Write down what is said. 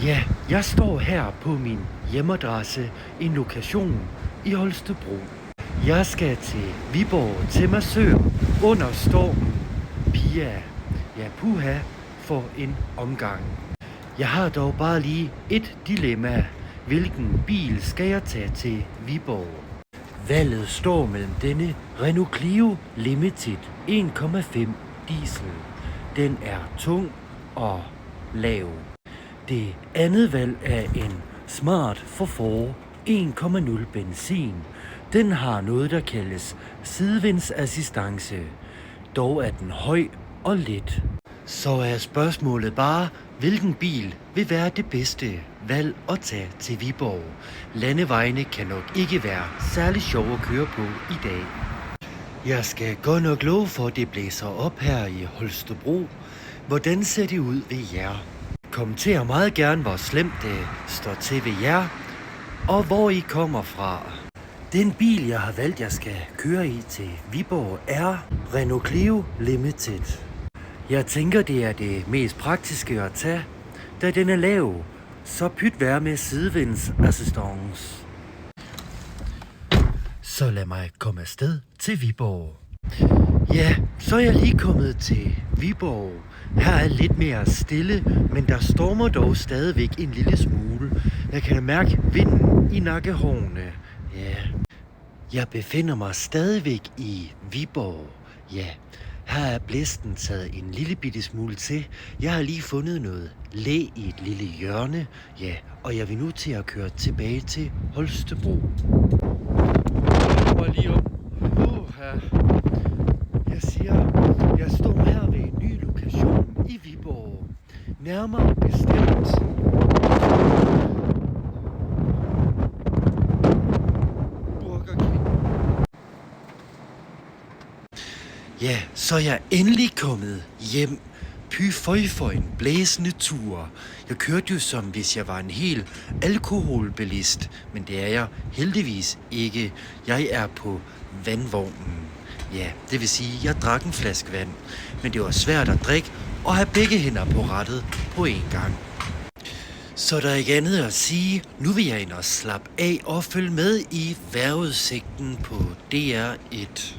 Ja, jeg står her på min hjemmeadresse, en lokation i Holstebro. Jeg skal til Viborg til Marsø under stormen Pia. Ja, puha for en omgang. Jeg har dog bare lige et dilemma. Hvilken bil skal jeg tage til Viborg? Valget står mellem denne Renault Clio Limited 1,5 diesel. Den er tung og lav. Det andet valg er en Smart Forfour 1,0 benzin. Den har noget, der kaldes sidevindsassistance. Dog er den høj og let. Så er spørgsmålet bare, hvilken bil vil være det bedste valg at tage til Viborg. Landevejene kan nok ikke være særlig sjov at køre på i dag. Jeg skal godt nok love for, at det blæser op her i Holstebro. Hvordan ser det ud ved jer? Kommenter meget gerne, hvor slemt det står til ved jer, og hvor I kommer fra. Den bil, jeg har valgt, jeg skal køre i til Viborg, er Renault Clio Limited. Jeg tænker, det er det mest praktiske at tage, da den er lav, så pyt være med sidevindsassistance. Så lad mig komme afsted til Viborg. Ja, så er jeg lige kommet til Viborg. Her er lidt mere stille, men der stormer dog stadigvæk en lille smule. Jeg kan mærke vinden i nakkehårene. Ja, jeg befinder mig stadigvæk i Viborg. Ja, her er blæsten taget en lille bitte smule til. Jeg har lige fundet noget læ i et lille hjørne. Ja, og jeg vil nu til at køre tilbage til Holstebro. Jeg kommer lige op. Jeg siger, jeg står her ved en ny lokation i Viborg. Nærmere bestemt Burger King. Ja, så er jeg endelig kommet hjem. Py føj for en blæsende tur. Jeg kørte jo som hvis jeg var en hel alkoholbilist, men det er jeg heldigvis ikke. Jeg er på vandvognen. Ja, det vil sige, at jeg drak en flaske vand, men det var svært at drikke og have begge hænder på rattet på én gang. Så der er ikke andet at sige. Nu vil jeg ind og slappe af og følge med i vejrudsigten på DR1.